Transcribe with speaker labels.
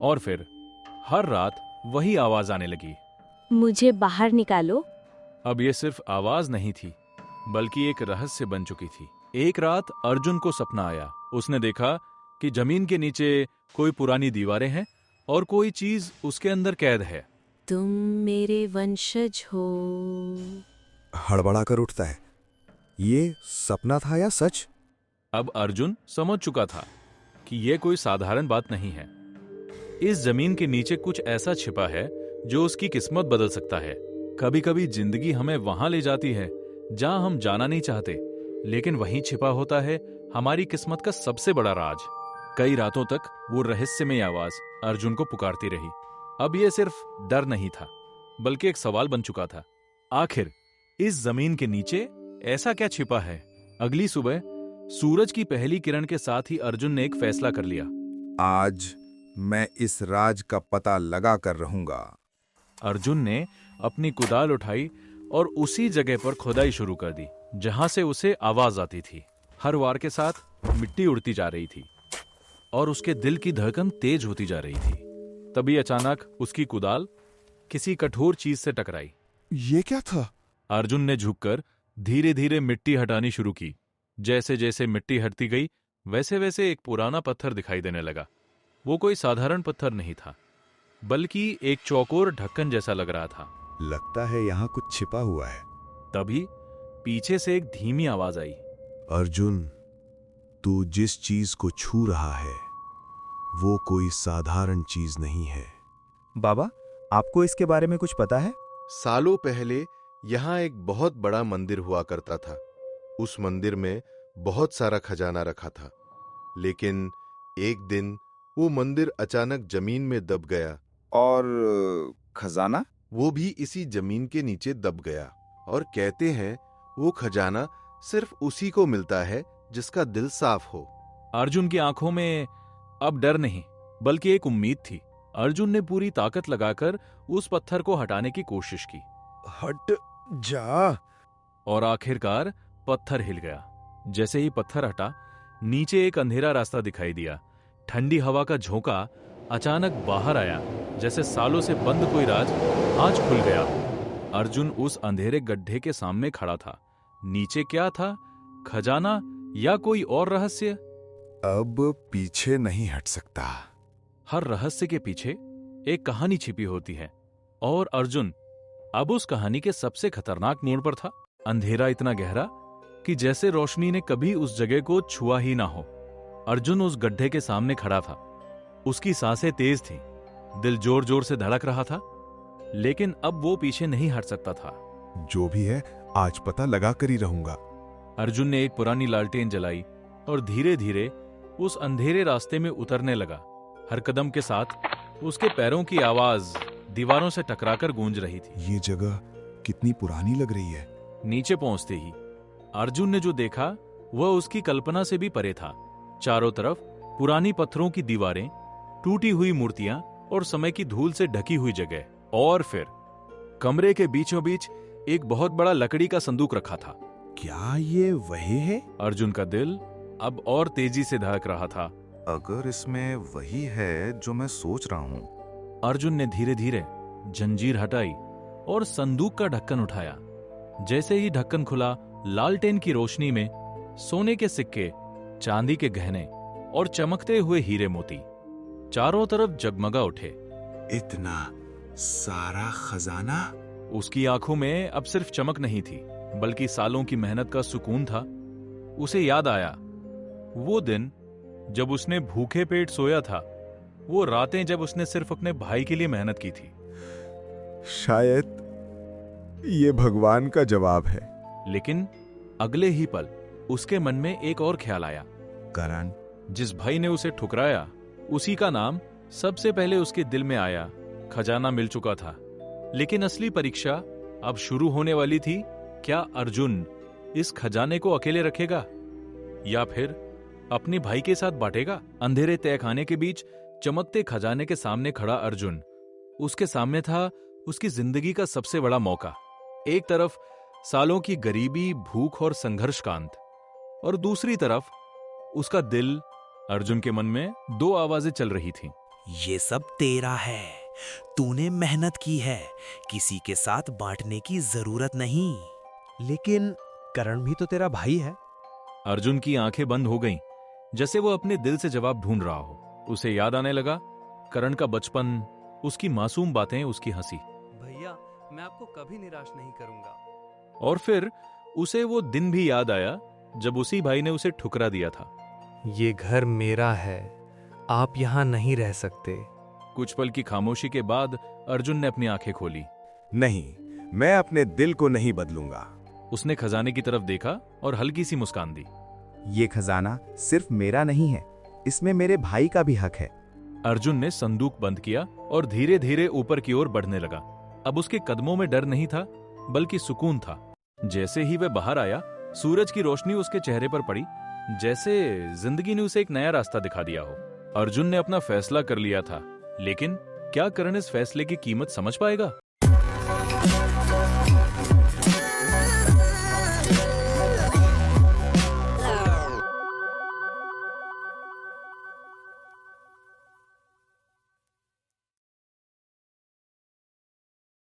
Speaker 1: और फिर हर रात वही आवाज आने लगी।
Speaker 2: मुझे बाहर निकालो।
Speaker 1: अब ये सिर्फ आवाज नहीं थी, बल्कि एक रहस्य बन चुकी थी। एक रात अर्जुन को सपना आया। उसने देखा कि जमीन के नीचे कोई पुरानी दीवारें हैं और कोई चीज उसके अंदर कैद है।
Speaker 2: तुम मेरे वंशज हो।
Speaker 3: हड़बड़ा कर उठता है। ये सपना था या सच?
Speaker 1: अब अर्जुन समझ चुका था कि यह कोई साधारण बात नहीं है। इस जमीन के नीचे कुछ ऐसा छिपा है जो उसकी किस्मत बदल सकता है। कभी कभी जिंदगी हमें वहां ले जाती है जहां हम जाना नहीं चाहते, लेकिन वहीं छिपा होता है हमारी किस्मत का सबसे बड़ा राज। कई रातों तक वो रहस्यमय आवाज अर्जुन को पुकारती रही। अब यह सिर्फ डर नहीं था, बल्कि एक सवाल बन चुका था। आखिर इस जमीन के नीचे ऐसा क्या छिपा है? अगली सुबह सूरज की पहली किरण के साथ ही अर्जुन ने एक फैसला कर लिया।
Speaker 3: आज मैं इस राज का पता लगा कर रहूंगा।
Speaker 1: अर्जुन ने अपनी कुदाल उठाई और उसी जगह पर खुदाई शुरू कर दी जहां से उसे आवाज आती थी। हर वार के साथ मिट्टी उड़ती जा रही थी और उसके दिल की धड़कन तेज होती जा रही थी। तभी अचानक उसकी कुदाल किसी कठोर चीज से टकराई।
Speaker 3: ये क्या था?
Speaker 1: अर्जुन ने झुककर धीरे धीरे मिट्टी हटानी शुरू की। जैसे जैसे मिट्टी हटती गई, वैसे वैसे एक पुराना पत्थर दिखाई देने लगा। वो कोई साधारण पत्थर नहीं था, बल्कि एक चौकोर ढक्कन जैसा लग रहा था।
Speaker 3: लगता है यहाँ कुछ छिपा हुआ है।
Speaker 1: तभी पीछे से एक धीमी आवाज आई।
Speaker 3: अर्जुन, तू जिस चीज को छू रहा है वो कोई साधारण चीज नहीं है।
Speaker 4: बाबा, आपको इसके बारे में कुछ पता है?
Speaker 5: सालों पहले यहाँ एक बहुत बड़ा मंदिर हुआ करता था। उस मंदिर में बहुत सारा खजाना रखा था, लेकिन एक दिन वो मंदिर अचानक जमीन में दब गया।
Speaker 4: और खजाना?
Speaker 5: वो भी इसी जमीन के नीचे दब गया। और कहते हैं वो खजाना सिर्फ उसी को मिलता है जिसका दिल साफ हो।
Speaker 1: अर्जुन की आंखों में अब डर नहीं, बल्कि एक उम्मीद थी। अर्जुन ने पूरी ताकत लगाकर उस पत्थर को हटाने की कोशिश की।
Speaker 3: हट जा।
Speaker 1: और आखिरकार पत्थर हिल गया। जैसे ही पत्थर हटा, नीचे एक अंधेरा रास्ता दिखाई दिया। ठंडी हवा का झोंका अचानक बाहर आया, जैसे सालों से बंद कोई राज आज खुल गया। अर्जुन उस अंधेरे गड्ढे के सामने खड़ा था। नीचे क्या था? खजाना या कोई और रहस्य?
Speaker 3: अब पीछे नहीं हट सकता।
Speaker 1: हर रहस्य के पीछे एक कहानी छिपी होती है, और अर्जुन अब उस कहानी के सबसे खतरनाक मोड़ पर था। अंधेरा इतना गहरा कि जैसे रोशनी ने कभी उस जगह को छुआ ही ना हो। अर्जुन उस गड्ढे के सामने खड़ा था। उसकी सांसें तेज थीं, दिल जोर जोर से धड़क रहा था, लेकिन अब वो पीछे नहीं हट सकता था।
Speaker 3: जो भी है, आज पता लगा कर ही रहूंगा।
Speaker 1: अर्जुन ने एक पुरानी लालटेन जलाई और धीरे धीरे उस अंधेरे रास्ते में उतरने लगा। हर कदम के साथ उसके पैरों की आवाज दीवारों से टकराकर गूंज रही थी।
Speaker 3: ये जगह कितनी पुरानी लग रही है।
Speaker 1: नीचे पहुंचते ही अर्जुन ने जो देखा वह उसकी कल्पना से भी परे था। चारों तरफ पुरानी पत्थरों की दीवारें, टूटी हुई मूर्तियां और समय की धूल से ढकी हुई जगह। और फिर कमरे के बीचों बीच एक बहुत बड़ा लकड़ी का संदूक रखा था।
Speaker 3: क्या ये वही है?
Speaker 1: अर्जुन का दिल अब और तेजी से धड़क रहा था।
Speaker 4: अगर इसमें वही है जो मैं सोच रहा हूं।
Speaker 1: अर्जुन ने धीरे धीरे जंजीर हटाई और संदूक का ढक्कन उठाया। जैसे ही ढक्कन खुला, लालटेन की रोशनी में सोने के सिक्के, चांदी के गहने और चमकते हुए हीरे मोती चारों तरफ जगमगा उठे।
Speaker 3: इतना सारा खजाना?
Speaker 1: उसकी आंखों में अब सिर्फ चमक नहीं थी, बल्कि सालों की मेहनत का सुकून था। उसे याद आया वो दिन जब उसने भूखे पेट सोया था, वो रातें जब उसने सिर्फ अपने भाई के लिए मेहनत की थी।
Speaker 3: शायद ये भगवान का जवाब है।
Speaker 1: लेकिन अगले ही पल उसके मन में एक और ख्याल आया।
Speaker 3: करण,
Speaker 1: जिस भाई ने उसे ठुकराया, उसी का नाम सबसे पहले उसके दिल में आया। खजाना मिल चुका था, लेकिन असली परीक्षा अब शुरू होने वाली थी। क्या अर्जुन इस खजाने को अकेले रखेगा या फिर अपने भाई के साथ बांटेगा? अंधेरे तहखाने के बीच चमकते खजाने के सामने खड़ा अर्जुन, उसके सामने था उसकी जिंदगी का सबसे बड़ा मौका। एक तरफ सालों की गरीबी, भूख और संघर्ष का अंत, और दूसरी तरफ उसका दिल। अर्जुन के मन में दो आवाजें चल रही थीं।
Speaker 6: ये सब तेरा है। तूने मेहनत की है, किसी के साथ बांटने की जरूरत नहीं।
Speaker 7: लेकिन करण भी तो तेरा भाई है।
Speaker 1: अर्जुन की आंखें बंद हो गईं, जैसे वो अपने दिल से जवाब ढूंढ रहा हो। उसे याद आने लगा करण का बचपन, उसकी मासूम बातें, उसकी हंसी।
Speaker 7: भैया, मैं आपको कभी निराश नहीं करूंगा।
Speaker 1: और फिर उसे वो दिन भी याद आया जब उसी भाई ने उसे ठुकरा दिया था।
Speaker 7: ये घर मेरा है, आप यहाँ नहीं रह सकते।
Speaker 1: कुछ पल की खामोशी के बाद अर्जुन ने अपनी आंखें खोली।
Speaker 3: नहीं, मैं अपने दिल को नहीं बदलूंगा।
Speaker 1: उसने खजाने की तरफ देखा और हल्की सी मुस्कान दी।
Speaker 8: ये खजाना सिर्फ मेरा नहीं है, इसमें मेरे भाई का भी हक है।
Speaker 1: अर्जुन ने संदूक बंद किया और धीरे धीरे ऊपर की ओर बढ़ने लगा। अब उसके कदमों में डर नहीं था, बल्कि सुकून था। जैसे ही वह बाहर आया, सूरज की रोशनी उसके चेहरे पर पड़ी, जैसे जिंदगी ने उसे एक नया रास्ता दिखा दिया हो। अर्जुन ने अपना फैसला कर लिया था, लेकिन क्या करण इस फैसले की कीमत समझ पाएगा?